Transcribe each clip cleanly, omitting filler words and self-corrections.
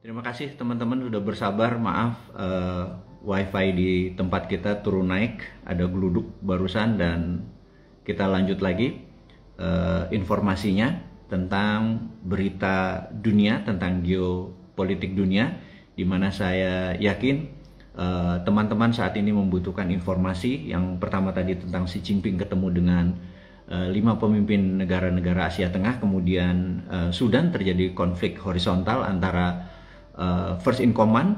Terima kasih teman-teman sudah bersabar. Maaf, wifi di tempat kita turun naik, ada geluduk barusan, dan kita lanjut lagi informasinya tentang berita dunia, tentang geopolitik dunia, di mana saya yakin teman-teman saat ini membutuhkan informasi. Yang pertama tadi tentang Xi Jinping ketemu dengan 5 pemimpin negara-negara Asia Tengah, kemudian Sudan terjadi konflik horizontal antara First in Command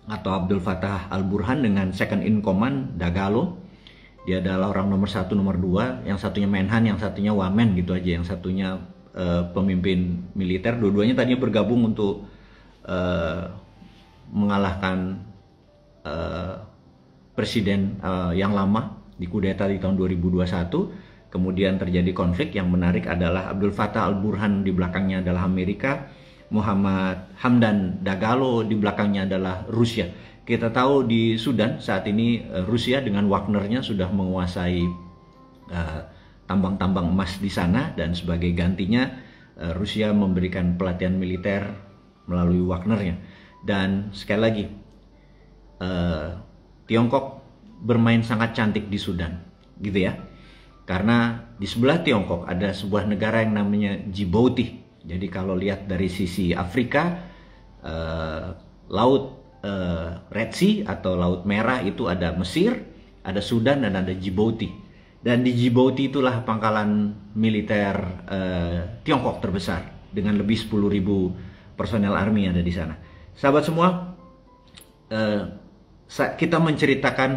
atau Abdul Fattah Al-Burhan dengan Second in Command Dagalo. Dia adalah orang nomor 1, nomor 2, yang satunya Menhan, yang satunya Wamen gitu aja, yang satunya pemimpin militer. Dua-duanya tadinya bergabung untuk mengalahkan presiden yang lama di kudeta di tahun 2021. Kemudian terjadi konflik. Yang menarik adalah Abdul Fattah Al-Burhan di belakangnya adalah Amerika, Muhammad Hamdan Dagalo di belakangnya adalah Rusia. Kita tahu di Sudan saat ini Rusia dengan Wagnernya sudah menguasai tambang-tambang emas di sana, dan sebagai gantinya Rusia memberikan pelatihan militer melalui Wagnernya. Dan sekali lagi Tiongkok bermain sangat cantik di Sudan, gitu ya. Karena di sebelah Tiongkok ada sebuah negara yang namanya Djibouti. Jadi kalau lihat dari sisi Afrika, laut Red Sea atau Laut Merah itu ada Mesir, ada Sudan, dan ada Djibouti. Dan di Djibouti itulah pangkalan militer Tiongkok terbesar dengan lebih 10.000 personel army yang ada di sana. Sahabat semua, kita menceritakan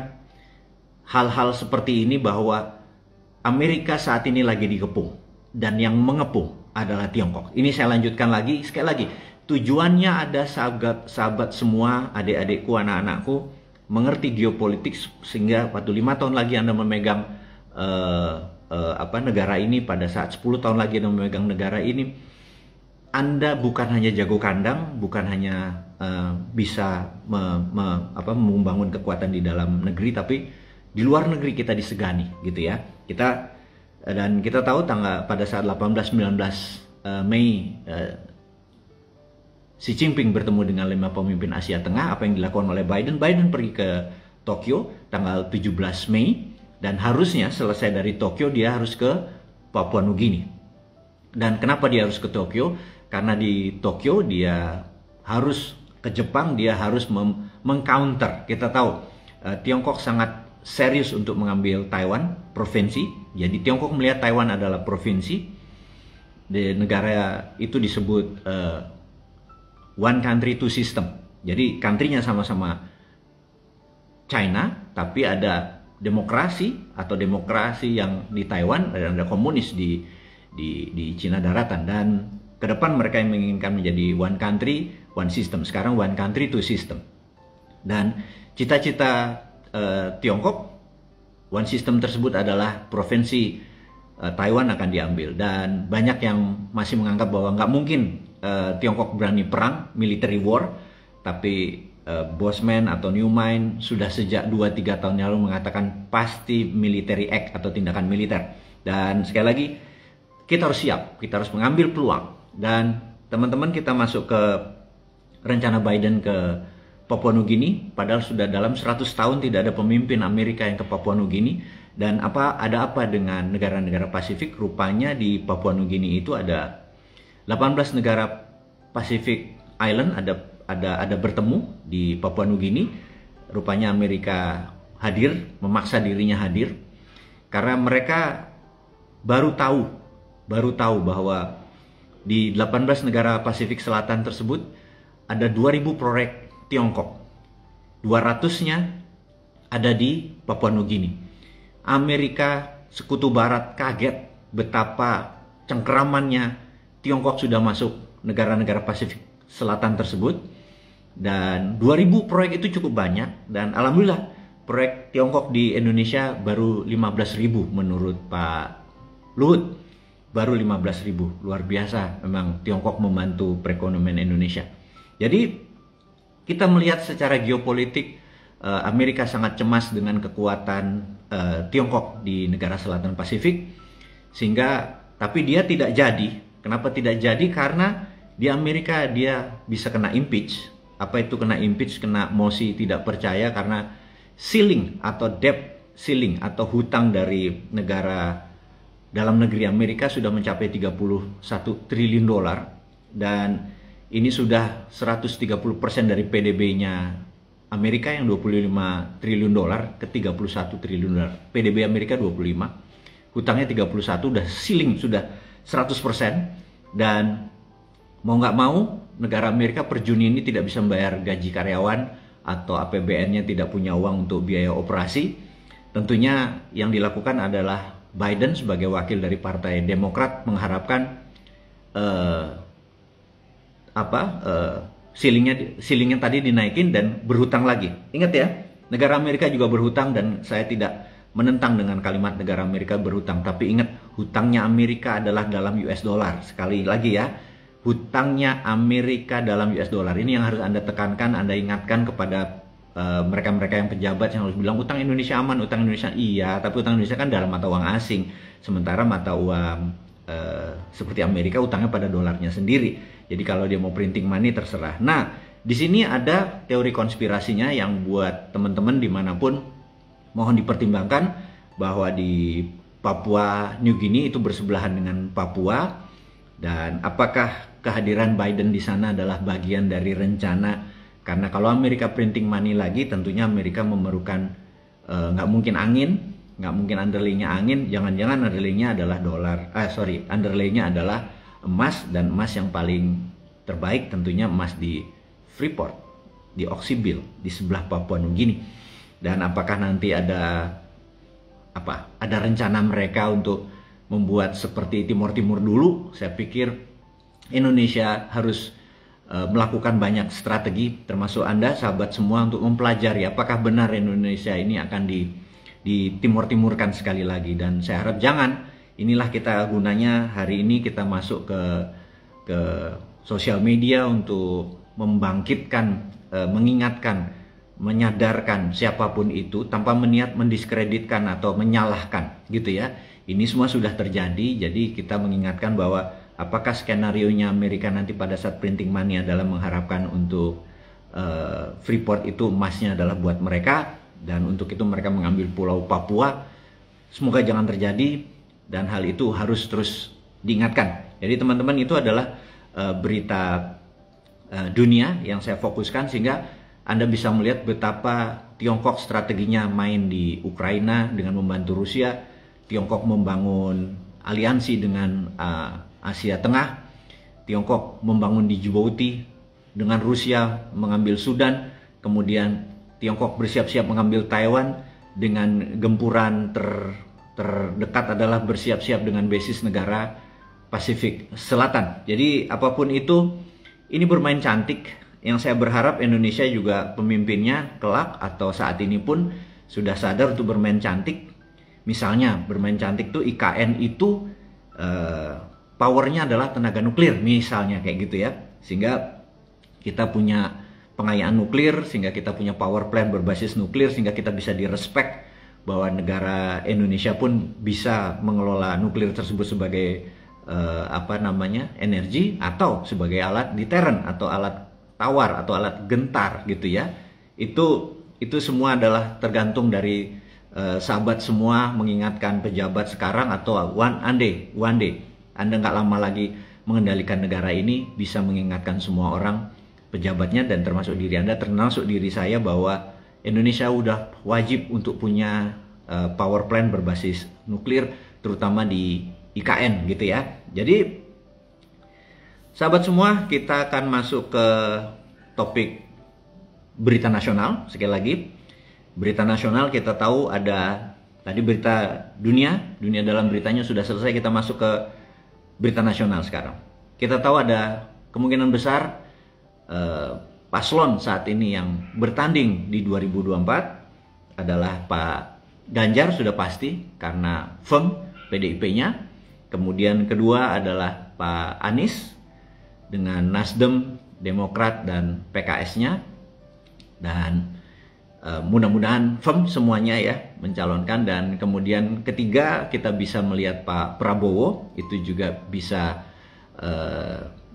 hal-hal seperti ini bahwa Amerika saat ini lagi dikepung, dan yang mengepung adalah Tiongkok. Ini saya lanjutkan lagi, sekali lagi. Tujuannya ada sahabat semua, adik-adikku, anak-anakku, mengerti geopolitik sehingga waktu 5 tahun lagi Anda memegang negara ini, pada saat 10 tahun lagi Anda memegang negara ini, Anda bukan hanya jago kandang, bukan hanya bisa membangun kekuatan di dalam negeri, tapi di luar negeri kita disegani, gitu ya. Dan kita tahu pada saat 18-19 Mei Xi Jinping bertemu dengan 5 pemimpin Asia Tengah. Apa yang dilakukan oleh Biden? Biden pergi ke Tokyo tanggal 17 Mei, dan harusnya selesai dari Tokyo dia harus ke Papua Nugini. Dan kenapa dia harus ke Tokyo? Karena di Tokyo dia harus ke Jepang, dia harus mengcounter. Kita tahu Tiongkok sangat serius untuk mengambil Taiwan, provinsi. Jadi Tiongkok melihat Taiwan adalah provinsi. Di negara itu disebut one country two system. Jadi country-nya sama-sama China, tapi ada demokrasi yang di Taiwan, dan ada komunis di Cina daratan. Dan ke depan mereka yang menginginkan menjadi one country one system. Sekarang one country two system. Dan cita-cita Tiongkok, one system tersebut adalah provinsi Taiwan akan diambil. Dan banyak yang masih menganggap bahwa nggak mungkin Tiongkok berani perang, military war. Tapi Bosman atau Newman sudah sejak 2-3 tahun yang lalu mengatakan pasti military act atau tindakan militer. Dan sekali lagi, kita harus siap, kita harus mengambil peluang. Dan teman-teman, kita masuk ke rencana Biden ke Papua Nugini, padahal sudah dalam 100 tahun tidak ada pemimpin Amerika yang ke Papua Nugini. Dan ada apa dengan negara-negara Pasifik? Rupanya di Papua Nugini itu ada 18 negara Pacific Island ada bertemu di Papua Nugini. Rupanya Amerika hadir, memaksa dirinya hadir, karena mereka baru tahu bahwa di 18 negara Pasifik Selatan tersebut ada 2.000 proyek Tiongkok, 200-nya ada di Papua Nugini. Amerika Sekutu Barat kaget betapa cengkeramannya Tiongkok sudah masuk negara-negara Pasifik Selatan tersebut. Dan 2.000 proyek itu cukup banyak, dan alhamdulillah proyek Tiongkok di Indonesia baru 15.000 menurut Pak Luhut. Baru 15.000, luar biasa memang Tiongkok membantu perekonomian Indonesia. Jadi kita melihat secara geopolitik Amerika sangat cemas dengan kekuatan Tiongkok di negara Selatan Pasifik, sehingga tapi dia tidak jadi. Kenapa tidak jadi? Karena Di Amerika dia bisa kena impeach. Apa itu kena impeach? Kena mosi tidak percaya karena ceiling atau debt ceiling atau hutang dari negara dalam negeri Amerika sudah mencapai 31 triliun dolar, dan ini sudah 130% dari PDB-nya Amerika yang 25 triliun dolar ke 31 triliun dolar. PDB Amerika 25, hutangnya 31, udah ceiling, sudah 100%. Dan mau nggak mau negara Amerika per Juni ini tidak bisa membayar gaji karyawan atau APBN-nya tidak punya uang untuk biaya operasi. Tentunya yang dilakukan adalah Biden sebagai wakil dari Partai Demokrat mengharapkan ceilingnya tadi dinaikin dan berhutang lagi. Ingat ya, negara Amerika juga berhutang, dan saya tidak menentang dengan kalimat negara Amerika berhutang, tapi ingat, hutangnya Amerika adalah dalam US dollar. Sekali lagi ya, hutangnya Amerika dalam US dollar. Ini yang harus Anda tekankan, Anda ingatkan kepada mereka-mereka yang pejabat yang harus bilang utang Indonesia aman, utang Indonesia iya, tapi utang Indonesia kan dalam mata uang asing, sementara mata uang seperti Amerika utangnya pada dolarnya sendiri. Jadi kalau dia mau printing money terserah. Nah, di sini ada teori konspirasinya yang buat teman-teman dimanapun mohon dipertimbangkan bahwa di Papua New Guinea itu bersebelahan dengan Papua, dan apakah kehadiran Biden di sana adalah bagian dari rencana, karena kalau Amerika printing money lagi tentunya Amerika memerlukan nggak mungkin angin, nggak mungkin underlay-nya angin, jangan-jangan underlay-nya adalah underlay-nya adalah emas, dan emas yang paling terbaik tentunya emas di Freeport, di Oksibil, di sebelah Papua New Guinea. Dan apakah nanti ada rencana mereka untuk membuat seperti Timur Timur dulu? Saya pikir Indonesia harus melakukan banyak strategi, termasuk Anda sahabat semua, untuk mempelajari apakah benar Indonesia ini akan di Timur-Timurkan sekali lagi. Dan saya harap jangan. Inilah kita gunanya hari ini, kita masuk ke sosial media untuk membangkitkan, mengingatkan, menyadarkan siapapun itu tanpa meniat mendiskreditkan atau menyalahkan gitu ya. Ini semua sudah terjadi, jadi kita mengingatkan bahwa apakah skenario-nya Amerika nanti pada saat printing money adalah mengharapkan untuk Freeport itu emasnya adalah buat mereka, dan untuk itu mereka mengambil pulau Papua. Semoga jangan terjadi. Dan hal itu harus terus diingatkan. Jadi teman-teman, itu adalah berita dunia yang saya fokuskan, sehingga Anda bisa melihat betapa Tiongkok strateginya main di Ukraina dengan membantu Rusia. Tiongkok membangun aliansi dengan Asia Tengah. Tiongkok membangun di Djibouti, dengan Rusia mengambil Sudan. Kemudian Tiongkok bersiap-siap mengambil Taiwan, dengan gempuran terdekat adalah bersiap-siap dengan basis negara Pasifik Selatan. Jadi apapun itu, ini bermain cantik. Yang saya berharap Indonesia juga pemimpinnya kelak atau saat ini pun sudah sadar untuk bermain cantik. Misalnya bermain cantik tuh IKN itu powernya adalah tenaga nuklir misalnya, kayak gitu ya. Sehingga kita punya pengayaan nuklir, sehingga kita punya power plant berbasis nuklir, sehingga kita bisa direspek bahwa negara Indonesia pun bisa mengelola nuklir tersebut sebagai energi, atau sebagai alat deterrent atau alat tawar atau alat gentar gitu ya. Itu semua adalah tergantung dari sahabat semua mengingatkan pejabat sekarang, atau one day Anda nggak lama lagi mengendalikan negara ini, bisa mengingatkan semua orang, pejabatnya, dan termasuk diri Anda, termasuk diri saya, bahwa Indonesia udah wajib untuk punya power plant berbasis nuklir, terutama di IKN gitu ya. Jadi sahabat semua, kita akan masuk ke topik berita nasional. Sekali lagi, berita nasional kita tahu ada tadi berita dunia dalam beritanya sudah selesai, kita masuk ke berita nasional sekarang. Kita tahu ada kemungkinan besar paslon saat ini yang bertanding di 2024 adalah Pak Ganjar, sudah pasti karena firm PDIP-nya. Kemudian kedua adalah Pak Anies dengan Nasdem, Demokrat, dan PKS-nya. Dan mudah-mudahan firm semuanya ya mencalonkan. Dan kemudian ketiga kita bisa melihat Pak Prabowo, itu juga bisa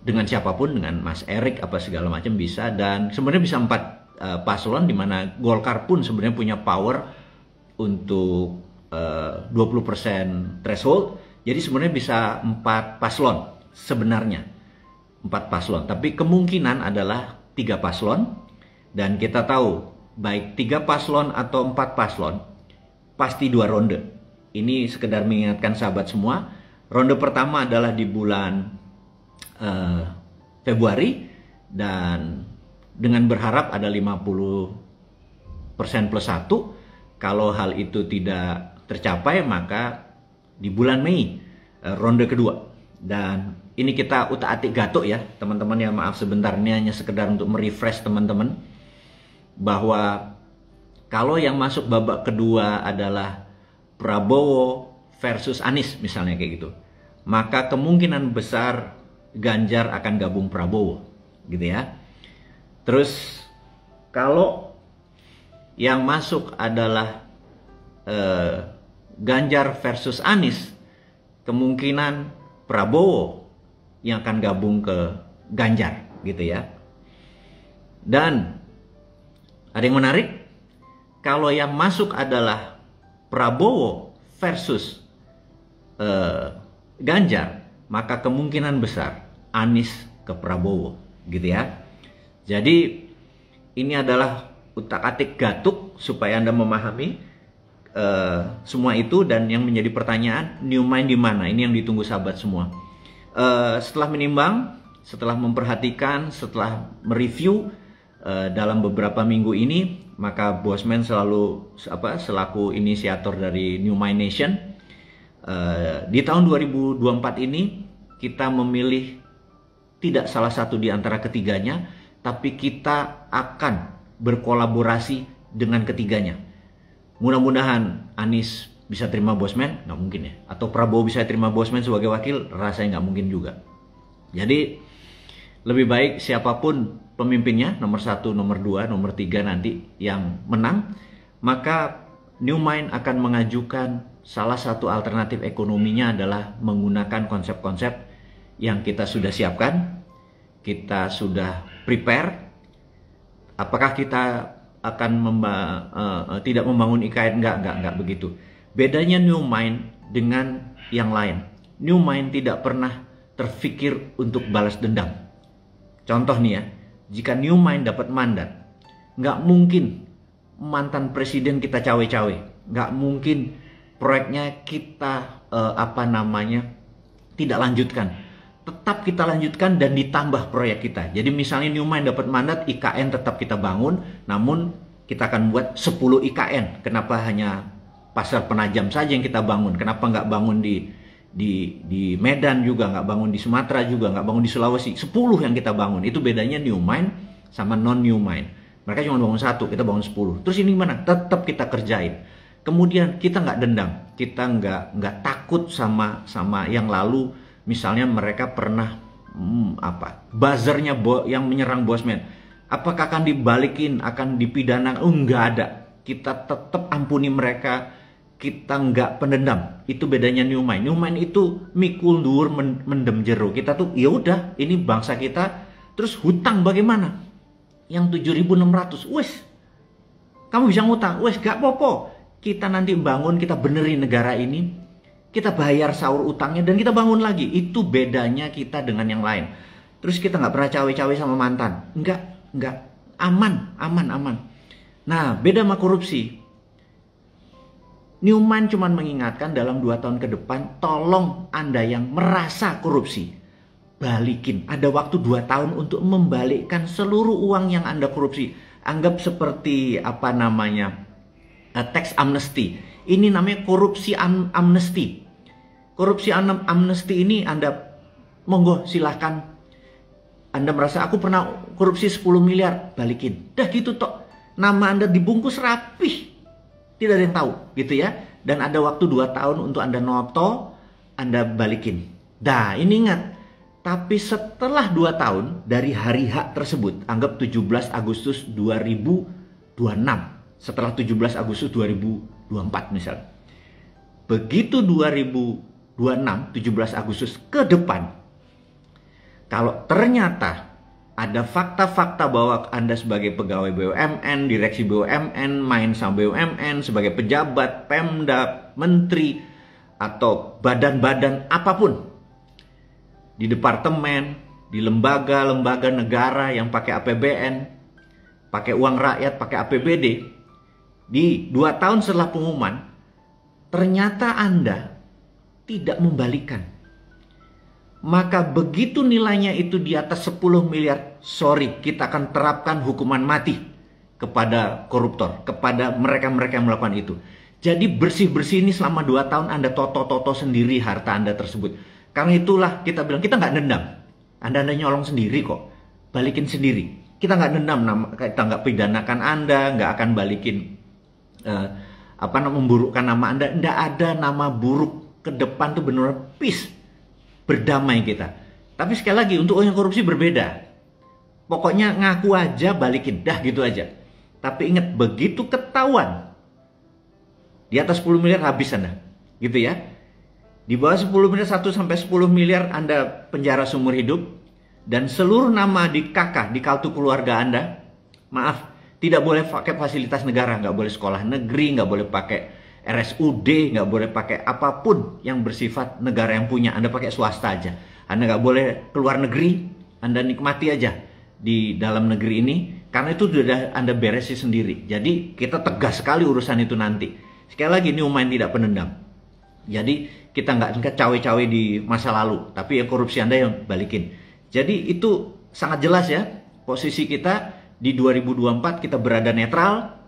dengan siapapun, dengan Mas Erik apa segala macam bisa, dan sebenarnya bisa 4 paslon, di mana Golkar pun sebenarnya punya power untuk 20% threshold. Jadi sebenarnya bisa 4 paslon sebenarnya, 4 paslon. Tapi kemungkinan adalah 3 paslon, dan kita tahu baik 3 paslon atau 4 paslon pasti 2 ronde. Ini sekedar mengingatkan sahabat semua. Ronde pertama adalah di bulan Februari, dan dengan berharap ada 50% plus 1. Kalau hal itu tidak tercapai, maka di bulan Mei ronde kedua. Dan ini kita utak-atik gatuk ya teman-teman ya, maaf sebentar, ini hanya sekedar untuk merefresh teman-teman, bahwa kalau yang masuk babak kedua adalah Prabowo versus Anies misalnya kayak gitu, maka kemungkinan besar Ganjar akan gabung Prabowo gitu ya. Terus kalau yang masuk adalah Ganjar versus Anies, kemungkinan Prabowo yang akan gabung ke Ganjar gitu ya. Dan ada yang menarik, kalau yang masuk adalah Prabowo versus Ganjar, maka kemungkinan besar Anies ke Prabowo gitu ya. Jadi ini adalah utak-atik gatuk supaya Anda memahami semua itu. Dan yang menjadi pertanyaan, new mind di mana? Ini yang ditunggu sahabat semua. Setelah menimbang, setelah memperhatikan, setelah mereview dalam beberapa minggu ini, maka Bosman selaku inisiator dari New Mind Nation, di tahun 2024 ini kita memilih tidak salah satu di antara ketiganya, tapi kita akan berkolaborasi dengan ketiganya. Mudah-mudahan Anies bisa terima Bosman, nggak mungkin ya. Atau Prabowo bisa terima Bosman sebagai wakil, rasanya nggak mungkin juga. Jadi lebih baik siapapun pemimpinnya, nomor 1, nomor 2, nomor 3 nanti yang menang, maka New Mind akan mengajukan salah satu alternatif ekonominya adalah menggunakan konsep-konsep yang kita sudah siapkan, kita sudah prepare. Apakah kita akan tidak membangun IKN? Enggak begitu. Bedanya New Mind dengan yang lain, New Mind tidak pernah terfikir untuk balas dendam. Contoh nih ya, jika New Mind dapat mandat, nggak mungkin mantan presiden kita cawe-cawe, nggak mungkin proyeknya kita tidak lanjutkan. Tetap kita lanjutkan dan ditambah proyek kita. Jadi misalnya New Mind dapat mandat, IKN tetap kita bangun, namun kita akan buat 10 IKN. Kenapa hanya Pasar Penajam saja yang kita bangun? Kenapa nggak bangun di Medan juga, nggak bangun di Sumatera juga, nggak bangun di Sulawesi? 10 yang kita bangun. Itu bedanya New Mind sama non New Mind. Mereka cuma bangun 1, kita bangun 10. Terus ini gimana? Tetap kita kerjain. Kemudian kita nggak dendam, kita nggak takut sama yang lalu. Misalnya mereka pernah buzzernya yang menyerang Bosman, apakah akan dibalikin, akan dipidana? Nggak ada. Kita tetap ampuni mereka, kita nggak pendendam. Itu bedanya New Mind. New Mind itu mikul dur mendem jero. Kita tuh ya udah, ini bangsa kita. Terus hutang bagaimana? Yang 7.600, wes kamu bisa ngutang, wes gak popo. Kita nanti bangun, kita benerin negara ini, kita bayar sahur utangnya dan kita bangun lagi. Itu bedanya kita dengan yang lain. Terus kita nggak pernah cawe-cawe sama mantan, nggak, aman. Nah, beda sama korupsi. New Mind cuma mengingatkan dalam 2 tahun ke depan, tolong Anda yang merasa korupsi, balikin. Ada waktu 2 tahun untuk membalikkan seluruh uang yang Anda korupsi. Anggap seperti tax amnesty. Ini namanya korupsi amnesty. Korupsi amnesty ini Anda monggo silahkan. Anda merasa aku pernah korupsi 10 miliar, balikin. Dah gitu tok. Nama Anda dibungkus rapih. Tidak ada yang tahu gitu ya. Dan ada waktu 2 tahun untuk Anda noto, Anda balikin. Dah, ini ingat. Tapi setelah 2 tahun dari hari hak tersebut, anggap 17 Agustus 2026. Setelah 17 Agustus 2024 misalnya. Begitu 2026, 17 Agustus ke depan, Kalau ternyata ada fakta-fakta bahwa Anda sebagai pegawai BUMN, direksi BUMN, main sama BUMN, sebagai pejabat, Pemda, menteri, atau badan-badan apapun, di departemen, di lembaga-lembaga negara yang pakai APBN, pakai uang rakyat, pakai APBD, di 2 tahun setelah pengumuman, ternyata Anda tidak membalikan. Maka begitu nilainya itu di atas 10 miliar, sorry, kita akan terapkan hukuman mati kepada koruptor, kepada mereka-mereka yang melakukan itu. Jadi bersih-bersih ini selama 2 tahun Anda toto-toto sendiri harta Anda tersebut. Karena itulah kita bilang, kita nggak dendam. Anda nyolong sendiri kok, balikin sendiri. Kita nggak dendam, kita nggak pidanakan Anda, nggak akan balikin memburukkan nama Anda. Nggak ada nama buruk, ke depan tuh benar peace, berdamai kita. Tapi sekali lagi, untuk yang korupsi berbeda. Pokoknya ngaku aja, balikin, dah gitu aja. Tapi ingat, begitu ketahuan di atas 10 miliar habis Anda, gitu ya. Di bawah 10 miliar, 1 sampai 10 miliar Anda penjara seumur hidup. Dan seluruh nama di KK, di kartu keluarga Anda, maaf, tidak boleh pakai fasilitas negara. Nggak boleh sekolah negeri, nggak boleh pakai RSUD, nggak boleh pakai apapun yang bersifat negara yang punya. Anda pakai swasta aja. Anda nggak boleh keluar negeri, Anda nikmati aja di dalam negeri ini. Karena itu sudah Anda beresi sendiri. Jadi kita tegas sekali urusan itu nanti. Sekali lagi, New Mind tidak penendam. Jadi kita nggak cawe-cawe di masa lalu, tapi yang korupsi Anda yang balikin. Jadi itu sangat jelas ya, posisi kita di 2024 kita berada netral,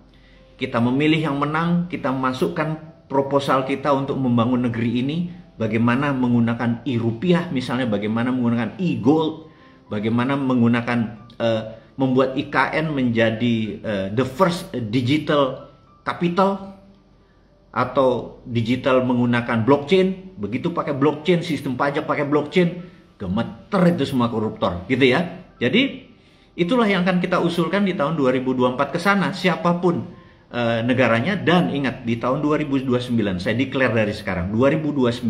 kita memilih yang menang, kita masukkan proposal kita untuk membangun negeri ini, bagaimana menggunakan e-rupiah misalnya, bagaimana menggunakan e-gold, bagaimana menggunakan membuat IKN menjadi the first digital capital, atau digital menggunakan blockchain. Begitu pakai blockchain, sistem pajak pakai blockchain, gemeter itu semua koruptor, gitu ya. Jadi itulah yang akan kita usulkan di tahun 2024 ke sana, siapapun negaranya. Dan ingat, di tahun 2029, saya declare dari sekarang, 2029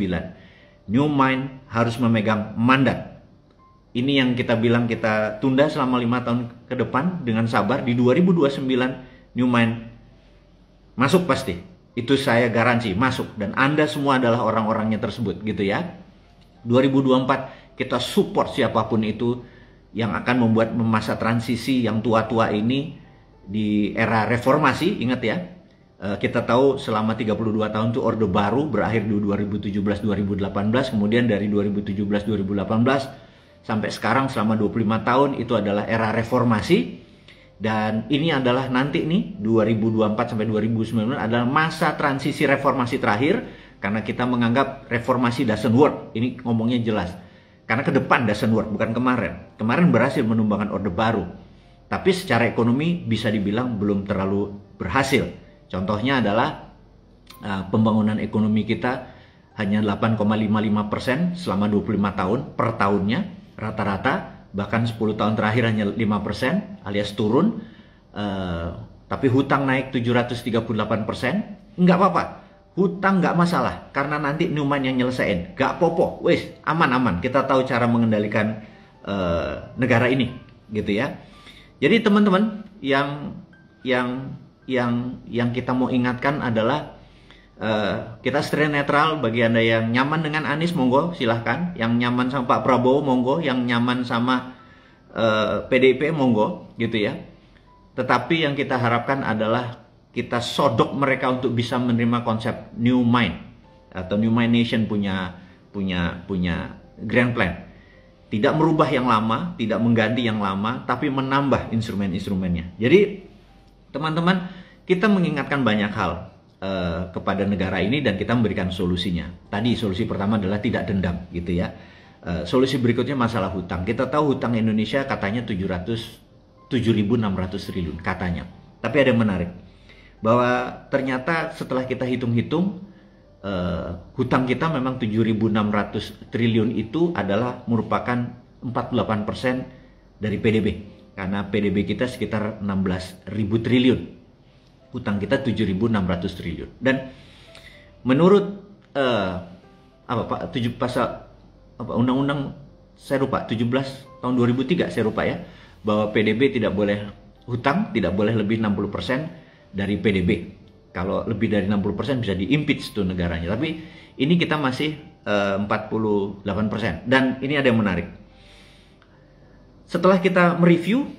New Mind harus memegang mandat. Ini yang kita bilang kita tunda selama 5 tahun ke depan dengan sabar. Di 2029 New Mind masuk pasti. Itu saya garansi masuk, dan Anda semua adalah orang-orangnya tersebut, gitu ya. 2024 kita support siapapun itu yang akan membuat masa transisi yang tua-tua ini di era reformasi. Ingat ya, kita tahu selama 32 tahun itu Orde Baru berakhir di 2017-2018, kemudian dari 2017-2018 sampai sekarang selama 25 tahun itu adalah era reformasi. Dan ini adalah nanti nih 2024 sampai 2019 adalah masa transisi reformasi terakhir, karena kita menganggap reformasi doesn't work. Ini ngomongnya jelas. Karena ke depan doesn't work, bukan kemarin. Kemarin berhasil menumbangkan Orde Baru. Tapi secara ekonomi bisa dibilang belum terlalu berhasil. Contohnya adalah pembangunan ekonomi kita hanya 8,55% selama 25 tahun per tahunnya rata-rata. Bahkan 10 tahun terakhir hanya 5% alias turun. Tapi hutang naik 738%. Nggak apa-apa, hutang nggak masalah, karena nanti New Mind yang nyelesain. Nggak popo, wes aman-aman. Kita tahu cara mengendalikan negara ini, gitu ya. Jadi teman-teman, yang kita mau ingatkan adalah kita stay netral. Bagi Anda yang nyaman dengan Anies, monggo silahkan. Yang nyaman sama Pak Prabowo, monggo. Yang nyaman sama PDIP, monggo, gitu ya. Tetapi yang kita harapkan adalah kita sodok mereka untuk bisa menerima konsep New Mind atau New Mind Nation punya grand plan. Tidak merubah yang lama, tidak mengganti yang lama, tapi menambah instrumen-instrumennya. Jadi teman-teman, kita mengingatkan banyak hal kepada negara ini dan kita memberikan solusinya. Tadi solusi pertama adalah tidak dendam, gitu ya. Solusi berikutnya masalah hutang. Kita tahu hutang Indonesia katanya 7.600 triliun katanya. Tapi ada yang menarik, bahwa ternyata setelah kita hitung-hitung, hutang kita memang 7.600 triliun itu adalah merupakan 48% dari PDB. Karena PDB kita sekitar 16.000 triliun. Hutang kita 7.600 triliun. Dan menurut Undang-undang saya lupa 17 tahun 2003 saya lupa ya, bahwa PDB tidak boleh hutang, tidak boleh lebih 60% dari PDB. Kalau lebih dari 60% bisa di-impeach tuh negaranya. Tapi ini kita masih 48%. Dan ini ada yang menarik. Setelah kita mereview,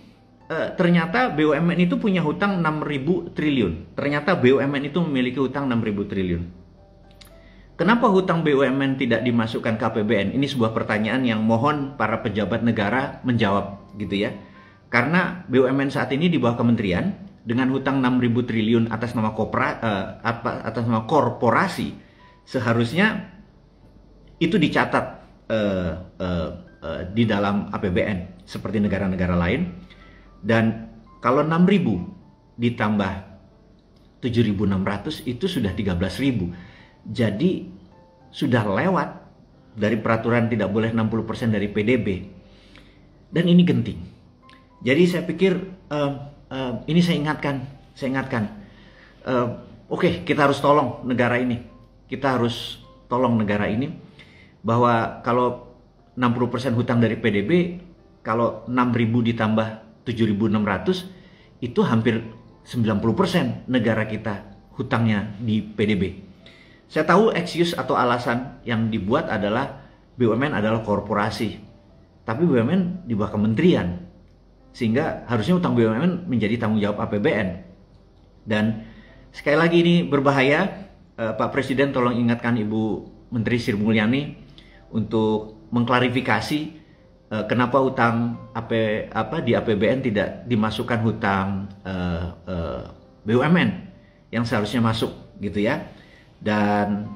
ternyata BUMN itu punya hutang 6.000 triliun. Ternyata BUMN itu memiliki hutang 6.000 triliun. Kenapa hutang BUMN tidak dimasukkan ke APBN? Ini sebuah pertanyaan yang mohon para pejabat negara menjawab gitu ya. Karena BUMN saat ini di bawah kementerian dengan hutang 6.000 triliun atas nama korporasi, seharusnya itu dicatat di dalam APBN seperti negara-negara lain. Dan kalau 6.000 ditambah 7.600 itu sudah 13.000. Jadi sudah lewat dari peraturan tidak boleh 60% dari PDB. Dan ini genting. Jadi saya pikir ini saya ingatkan. Oke, kita harus tolong negara ini. Kita harus tolong negara ini bahwa kalau 60% hutang dari PDB, kalau 6.000 ditambah 7.600 itu hampir 90% negara kita hutangnya di PDB. Saya tahu excuse atau alasan yang dibuat adalah BUMN adalah korporasi. Tapi BUMN di bawah kementerian. Sehingga harusnya hutang BUMN menjadi tanggung jawab APBN. Dan sekali lagi ini berbahaya. Pak Presiden tolong ingatkan Ibu Menteri Sri Mulyani untuk mengklarifikasi kenapa hutang di APBN tidak dimasukkan hutang BUMN yang seharusnya masuk gitu ya. Dan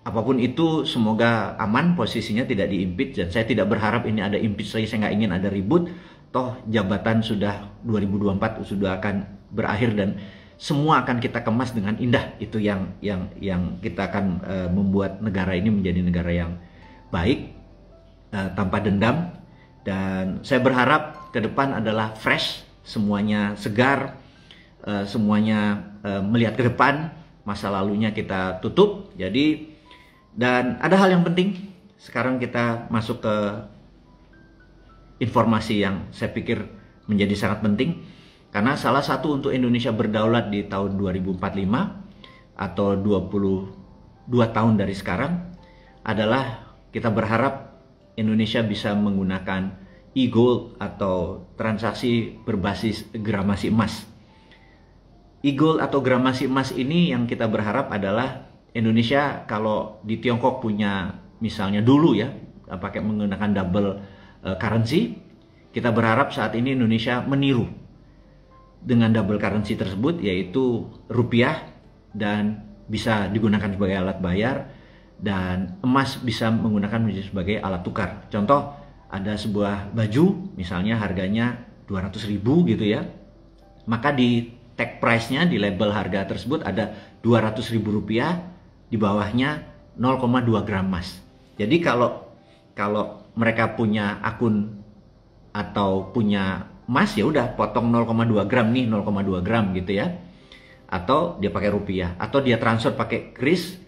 apapun itu semoga aman, posisinya tidak di-impeach. Dan saya tidak berharap ini ada impeach lagi, saya nggak ingin ada ribut. Toh jabatan sudah 2024 sudah akan berakhir dan semua akan kita kemas dengan indah. Itu yang kita akan membuat negara ini menjadi negara yang baik, tanpa dendam. Dan saya berharap ke depan adalah fresh, semuanya segar, semuanya melihat ke depan, masa lalunya kita tutup. Jadi, dan ada hal yang penting, sekarang kita masuk ke informasi yang saya pikir menjadi sangat penting. Karena salah satu untuk Indonesia berdaulat di tahun 2045 atau 22 tahun dari sekarang adalah kita berharap Indonesia bisa menggunakan e-gold atau transaksi berbasis gramasi emas. E-gold atau gramasi emas ini yang kita berharap adalah Indonesia kalau di Tiongkok punya misalnya dulu ya pakai menggunakan double currency, kita berharap saat ini Indonesia meniru dengan double currency tersebut, yaitu rupiah dan bisa digunakan sebagai alat bayar dan emas bisa menggunakan sebagai alat tukar. Contoh, ada sebuah baju misalnya harganya 200.000 gitu ya, maka di tag price-nya di label harga tersebut ada 200.000 rupiah, di bawahnya 0,2 gram emas. Jadi kalau mereka punya akun atau punya emas, ya udah potong 0,2 gram nih, 0,2 gram gitu ya. Atau dia pakai rupiah, atau dia transfer pakai kris,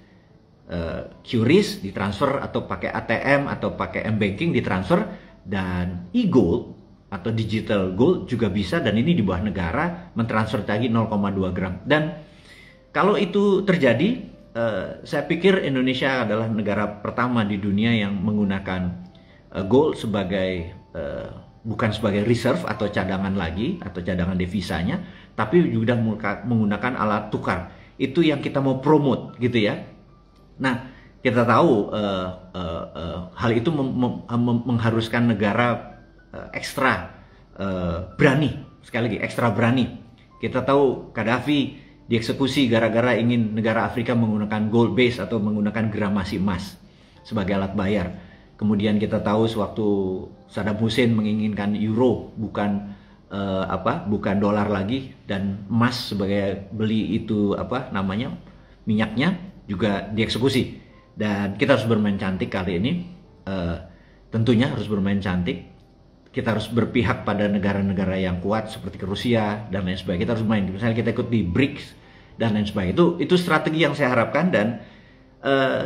QRIS ditransfer, atau pakai ATM atau pakai M-banking ditransfer. Dan e-gold atau digital gold juga bisa, dan ini di bawah negara mentransfer lagi 0,2 gram. Dan kalau itu terjadi, saya pikir Indonesia adalah negara pertama di dunia yang menggunakan gold sebagai bukan sebagai reserve atau cadangan lagi atau cadangan devisanya, tapi juga menggunakan alat tukar. Itu yang kita mau promote gitu ya. Nah, kita tahu hal itu mengharuskan negara ekstra berani, sekali lagi ekstra berani. Kita tahu Gaddafi dieksekusi gara-gara ingin negara Afrika menggunakan gold base atau menggunakan gramasi emas sebagai alat bayar. Kemudian kita tahu sewaktu Saddam Hussein menginginkan euro bukan dolar lagi, dan emas sebagai beli itu minyaknya juga dieksekusi. Dan kita harus bermain cantik kali ini, tentunya harus bermain cantik. Kita harus berpihak pada negara-negara yang kuat seperti Rusia dan lain sebagainya. Kita harus main, misalnya kita ikut di BRICS dan lain sebagainya. Itu strategi yang saya harapkan. Dan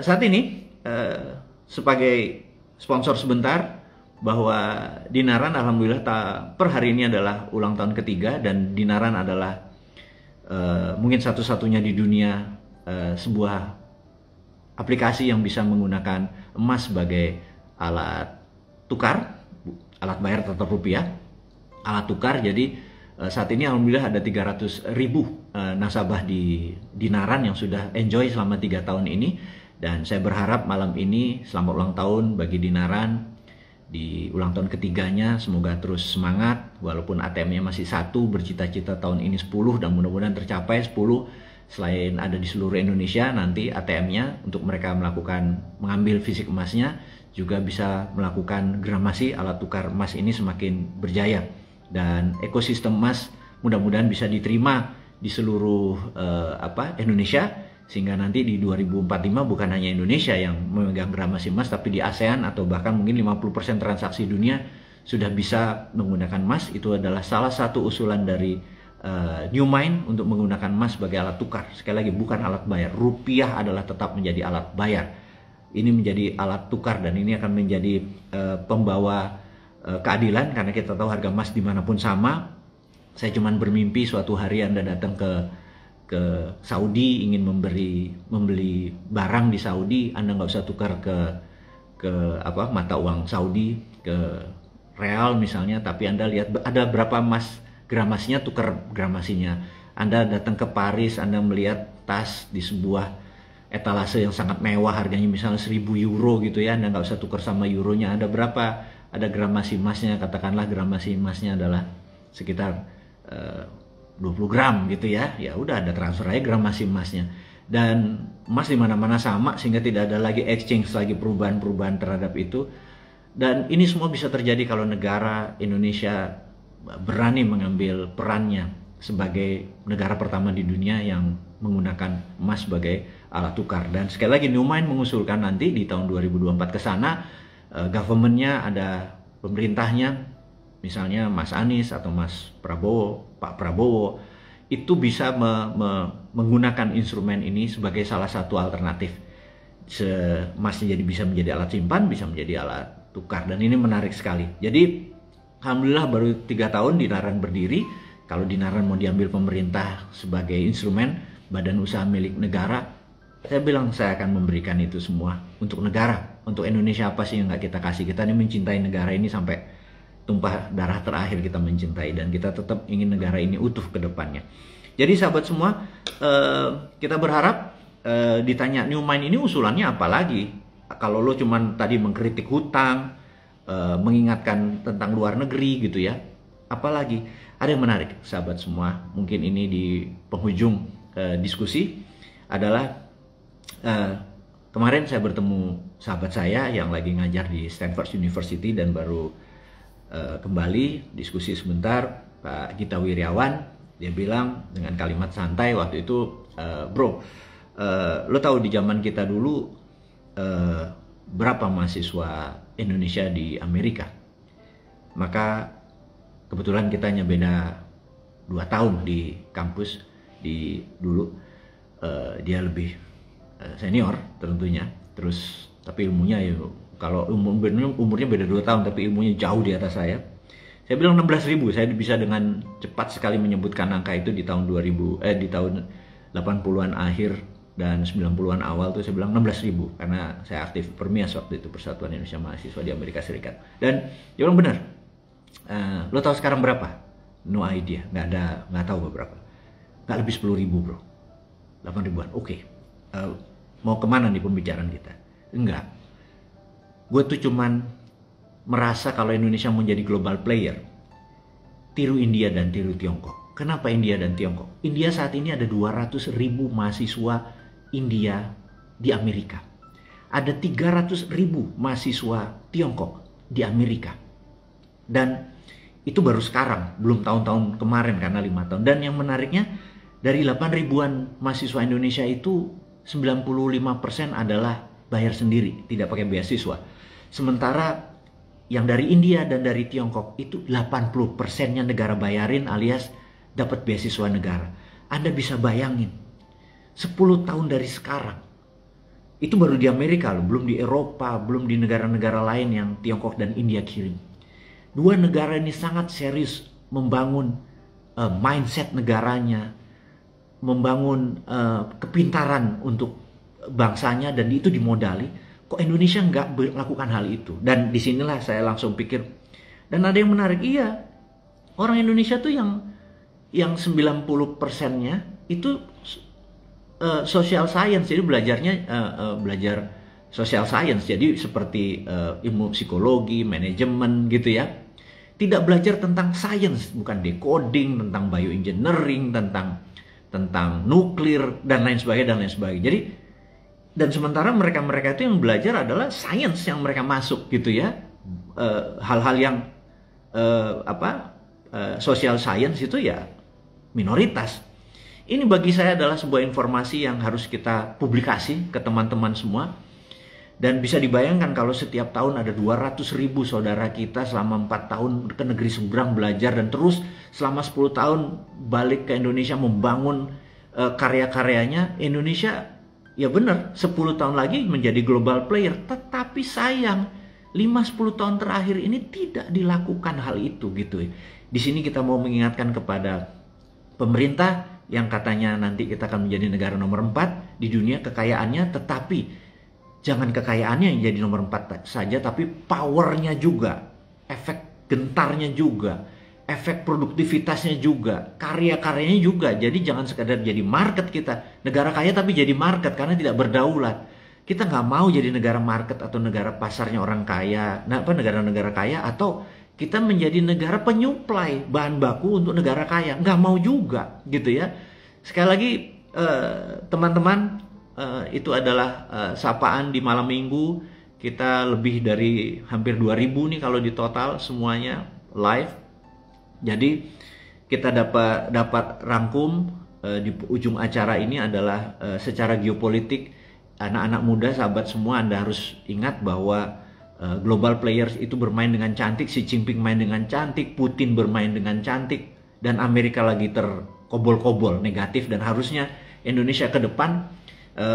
saat ini sebagai sponsor sebentar, bahwa Dinaran alhamdulillah per hari ini adalah ulang tahun ketiga, dan Dinaran adalah mungkin satu-satunya di dunia sebuah aplikasi yang bisa menggunakan emas sebagai alat tukar, alat bayar tetap rupiah, alat tukar. Jadi saat ini alhamdulillah ada 300.000 nasabah di Dinaran yang sudah enjoy selama 3 tahun ini, dan saya berharap malam ini selamat ulang tahun bagi Dinaran di ulang tahun ketiganya. Semoga terus semangat walaupun ATM-nya masih 1, bercita-cita tahun ini 10 dan mudah-mudahan tercapai 10. Selain ada di seluruh Indonesia, nanti ATM-nya untuk mereka mengambil fisik emasnya juga bisa melakukan gramasi, alat tukar emas ini semakin berjaya. Dan ekosistem emas mudah-mudahan bisa diterima di seluruh Indonesia, sehingga nanti di 2045 bukan hanya Indonesia yang memegang gramasi emas, tapi di ASEAN atau bahkan mungkin 50% transaksi dunia sudah bisa menggunakan emas. Itu adalah salah satu usulan dari New Mind untuk menggunakan emas sebagai alat tukar. Sekali lagi, bukan alat bayar. Rupiah adalah tetap menjadi alat bayar. Ini menjadi alat tukar, dan ini akan menjadi pembawa keadilan, karena kita tahu harga emas dimanapun sama. Saya cuman bermimpi suatu hari Anda datang ke Saudi, ingin membeli barang di Saudi, Anda nggak usah tukar ke mata uang Saudi, ke real misalnya, tapi Anda lihat ada berapa emas gramasinya, tukar gramasinya. Anda datang ke Paris, Anda melihat tas di sebuah etalase yang sangat mewah, harganya misalnya 1.000 euro gitu ya, Anda nggak usah tukar sama euronya. Ada gramasi emasnya, katakanlah gramasi emasnya adalah sekitar 20 gram gitu ya. Ya udah, ada transfer aja gramasi emasnya. Dan emas di mana-mana sama, sehingga tidak ada lagi exchange, lagi perubahan-perubahan terhadap itu. Dan ini semua bisa terjadi kalau negara Indonesia berani mengambil perannya sebagai negara pertama di dunia yang menggunakan emas sebagai alat tukar. Dan sekali lagi, New Mind mengusulkan nanti di tahun 2024 ke sana, government-nya, ada pemerintahnya, misalnya Mas Anies atau Mas Prabowo, Pak Prabowo, itu bisa menggunakan instrumen ini sebagai salah satu alternatif. Emasnya jadi bisa menjadi alat simpan, bisa menjadi alat tukar, dan ini menarik sekali. Jadi alhamdulillah baru 3 tahun Dinaran berdiri. Kalau Dinaran mau diambil pemerintah sebagai instrumen badan usaha milik negara, saya bilang saya akan memberikan itu semua untuk negara. Untuk Indonesia apa sih yang nggak kita kasih? Kita ini mencintai negara ini sampai tumpah darah terakhir kita mencintai, dan kita tetap ingin negara ini utuh ke depannya. Jadi sahabat semua, kita berharap ditanya New Mind ini usulannya apa lagi? Kalau lo cuman tadi mengkritik hutang, mengingatkan tentang luar negeri gitu ya, apalagi? Ada yang menarik sahabat semua, mungkin ini di penghujung diskusi adalah kemarin saya bertemu sahabat saya yang lagi ngajar di Stanford University dan baru kembali diskusi sebentar, Pak Gita Wirjawan. Dia bilang dengan kalimat santai waktu itu, bro, lo tahu di zaman kita dulu berapa mahasiswa Indonesia di Amerika? Maka kebetulan kita hanya beda 2 tahun di kampus dulu. Dia lebih senior tentunya, terus tapi ilmunya ya, kalau umurnya beda 2 tahun tapi ilmunya jauh di atas saya. Saya bilang 16.000, saya bisa dengan cepat sekali menyebutkan angka itu di tahun 80-an akhir dan 90-an awal tuh saya bilang 16.000, karena saya aktif Permias waktu itu, Persatuan Indonesia Mahasiswa di Amerika Serikat. Dan dia bilang benar, lo tahu sekarang berapa? No idea, nggak tahu berapa. Nggak lebih 10.000 bro, 8.000-an. Oke. Mau kemana nih pembicaraan kita? Enggak. Gue tuh cuman merasa kalau Indonesia mau jadi global player, tiru India dan tiru Tiongkok. Kenapa India dan Tiongkok? India saat ini ada 200.000 mahasiswa India di Amerika. Ada 300.000 mahasiswa Tiongkok di Amerika. Dan itu baru sekarang, belum tahun-tahun kemarin karena 5 tahun. Dan yang menariknya, dari 8.000-an mahasiswa Indonesia itu 95% adalah bayar sendiri, tidak pakai beasiswa. Sementara yang dari India dan dari Tiongkok itu 80%-nya negara bayarin alias dapat beasiswa negara. Anda bisa bayangin, 10 tahun dari sekarang, Itu baru di Amerika loh, belum di Eropa, belum di negara-negara lain yang Tiongkok dan India kirim. Dua negara ini sangat serius membangun mindset negaranya, membangun kepintaran untuk bangsanya, dan itu dimodali. Kok Indonesia nggak melakukan hal itu? Dan disinilah saya langsung pikir, dan ada yang menarik, iya, orang Indonesia tuh yang 90%-nya itu social science, jadi belajarnya belajar social science, jadi seperti ilmu psikologi, manajemen gitu ya. Tidak belajar tentang science, bukan decoding, tentang bioengineering, tentang nuklir dan lain sebagainya. Jadi, dan sementara mereka itu yang belajar adalah science yang mereka masuk gitu ya, hal-hal yang social science itu ya minoritas. Ini bagi saya adalah sebuah informasi yang harus kita publikasi ke teman-teman semua. Dan bisa dibayangkan kalau setiap tahun ada 200.000 saudara kita selama 4 tahun ke negeri seberang belajar, dan terus selama 10 tahun balik ke Indonesia membangun karya-karyanya. Indonesia ya benar 10 tahun lagi menjadi global player. Tetapi sayang 5-10 tahun terakhir ini tidak dilakukan hal itu gitu. Di sini kita mau mengingatkan kepada pemerintah yang katanya nanti kita akan menjadi negara nomor 4 di dunia kekayaannya, tetapi jangan kekayaannya yang jadi nomor 4 saja, tapi powernya juga, efek gentarnya juga, efek produktivitasnya juga, karya-karyanya juga. Jadi jangan sekadar jadi market kita, negara kaya tapi jadi market karena tidak berdaulat. Kita nggak mau jadi negara market atau negara pasarnya orang kaya, negara-negara kaya, atau kita menjadi negara penyuplai bahan baku untuk negara kaya. Nggak mau juga gitu ya. Sekali lagi teman-teman, itu adalah sapaan di malam minggu. Kita lebih dari hampir 2000 nih kalau di total semuanya live. Jadi kita dapat rangkum di ujung acara ini adalah secara geopolitik. Anak-anak muda, sahabat semua, Anda harus ingat bahwa global players itu bermain dengan cantik. Xi Jinping main dengan cantik, Putin bermain dengan cantik, dan Amerika lagi terkobol-kobol negatif. Dan harusnya Indonesia ke depan,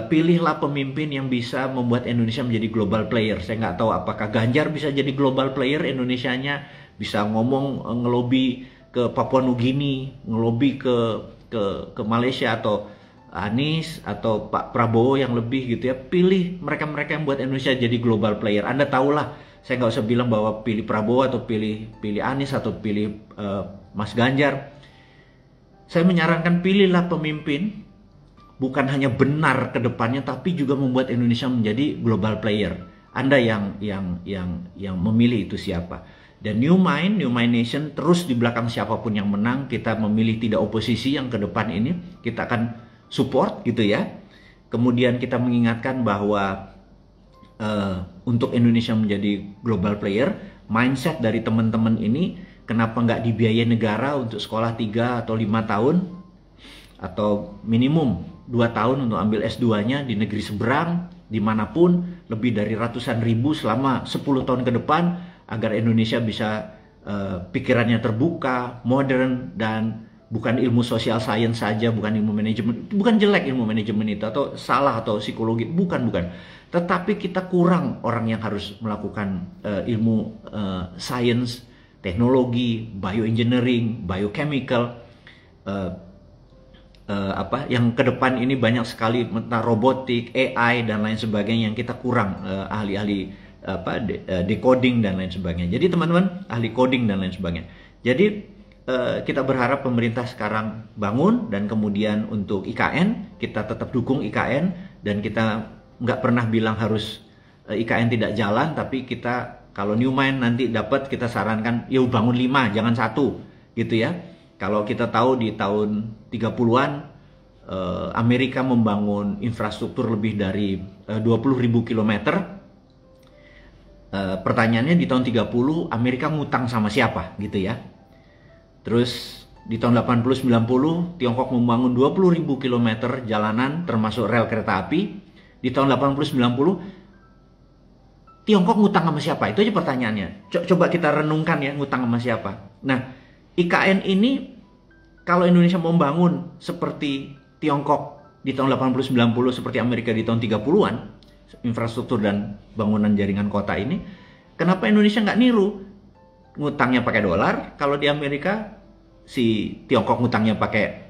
pilihlah pemimpin yang bisa membuat Indonesia menjadi global player. Saya nggak tahu apakah Ganjar bisa jadi global player Indonesianya, bisa ngomong ngelobi ke Papua Nugini, ngelobi ke Malaysia, atau Anies atau Pak Prabowo yang lebih gitu ya. Pilih mereka-mereka yang buat Indonesia jadi global player. Anda tahulah, saya nggak usah bilang bahwa pilih Prabowo atau pilih Anies atau pilih Mas Ganjar. Saya menyarankan pilihlah pemimpin bukan hanya benar ke depannya, tapi juga membuat Indonesia menjadi global player. Anda yang memilih itu siapa. Dan New Mind Nation terus di belakang siapapun yang menang. Kita memilih tidak oposisi yang ke depan ini. Kita akan support gitu ya. Kemudian kita mengingatkan bahwa untuk Indonesia menjadi global player, mindset dari teman-teman ini, kenapa nggak dibiayai negara untuk sekolah 3 atau 5 tahun atau minimum 2 tahun untuk ambil S2-nya di negeri seberang, dimanapun, lebih dari ratusan ribu selama 10 tahun ke depan, agar Indonesia bisa pikirannya terbuka, modern, dan bukan ilmu social science saja, bukan ilmu manajemen. Bukan jelek ilmu manajemen itu atau salah atau psikologi, bukan. Tetapi kita kurang orang yang harus melakukan ilmu science, teknologi, bioengineering, biochemical, yang ke depan ini banyak sekali tentang robotik, AI dan lain sebagainya yang kita kurang ahli-ahli decoding dan lain sebagainya. Jadi teman-teman, ahli coding dan lain sebagainya. Jadi kita berharap pemerintah sekarang bangun, dan kemudian untuk IKN kita tetap dukung IKN, dan kita nggak pernah bilang harus IKN tidak jalan, tapi kita kalau New Mind nanti dapat, kita sarankan ya bangun 5 jangan 1 gitu ya. Kalau kita tahu di tahun 30-an Amerika membangun infrastruktur lebih dari 20.000 kilometer. Pertanyaannya di tahun 30 Amerika ngutang sama siapa gitu ya. Terus di tahun 80-90 Tiongkok membangun 20.000 kilometer jalanan termasuk rel kereta api. Di tahun 80-90 Tiongkok ngutang sama siapa? Itu aja pertanyaannya. Coba kita renungkan ya, ngutang sama siapa. Nah, IKN ini kalau Indonesia mau membangun seperti Tiongkok di tahun 80-90, seperti Amerika di tahun 30-an, infrastruktur dan bangunan jaringan kota ini, kenapa Indonesia nggak niru? Ngutangnya pakai dolar, kalau di Amerika si Tiongkok ngutangnya pakai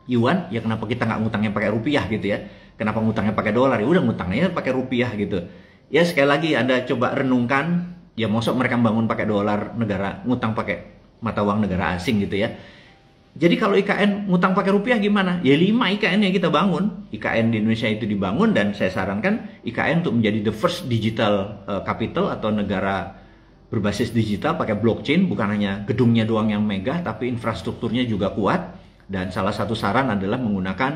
yuan, ya kenapa kita nggak ngutangnya pakai rupiah gitu ya? Kenapa ngutangnya pakai dolar? Ya udah ngutangnya pakai rupiah gitu. Ya sekali lagi Anda coba renungkan, ya mosok mereka bangun pakai dolar negara, ngutang pakai mata uang negara asing gitu ya. Jadi kalau IKN ngutang pakai rupiah gimana? Ya 5 IKN yang kita bangun. IKN di Indonesia itu dibangun dan saya sarankan IKN untuk menjadi the first digital capital atau negara berbasis digital pakai blockchain, bukan hanya gedungnya doang yang megah tapi infrastrukturnya juga kuat. Dan salah satu saran adalah menggunakan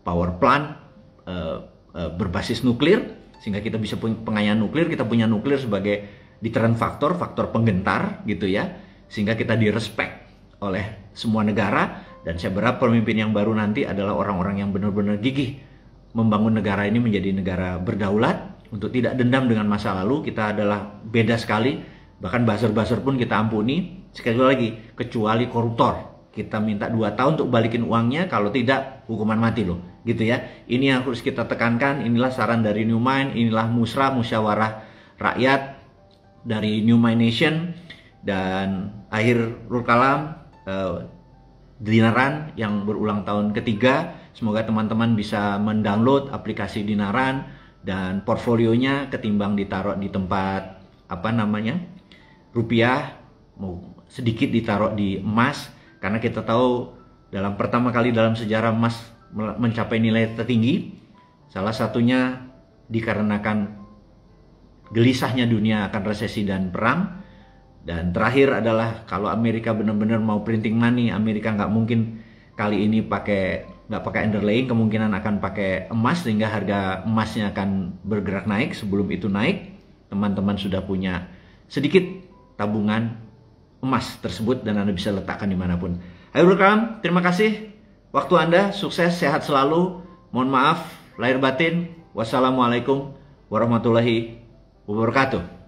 power plant berbasis nuklir sehingga kita bisa punya pengayaan nuklir, kita punya nuklir sebagai deterrent faktor penggentar gitu ya, sehingga kita direspek oleh semua negara. Dan saya berharap pemimpin yang baru nanti adalah orang-orang yang benar-benar gigih membangun negara ini menjadi negara berdaulat, untuk tidak dendam dengan masa lalu. Kita adalah beda sekali, bahkan buzzer-buzzer pun kita ampuni. Sekali lagi, kecuali koruptor, kita minta 2 tahun untuk balikin uangnya, kalau tidak hukuman mati loh gitu ya. Ini yang harus kita tekankan. Inilah saran dari New Mind, inilah musyawarah rakyat dari New Mind Nation. Dan akhir kalam, Dinaran yang berulang tahun ketiga, semoga teman-teman bisa mendownload aplikasi Dinaran dan portfolionya ketimbang ditaruh di tempat rupiah, mau sedikit ditaruh di emas, karena kita tahu dalam pertama kali dalam sejarah emas mencapai nilai tertinggi, salah satunya dikarenakan gelisahnya dunia akan resesi dan perang. Dan terakhir adalah kalau Amerika benar-benar mau printing money, Amerika nggak mungkin kali ini nggak pakai underlaying, kemungkinan akan pakai emas, sehingga harga emasnya akan bergerak naik. Sebelum itu naik, teman-teman sudah punya sedikit tabungan emas tersebut dan Anda bisa letakkan dimanapun. Akhirul kalam, terima kasih waktu Anda, sukses, sehat selalu. Mohon maaf lahir batin. Wassalamualaikum warahmatullahi wabarakatuh.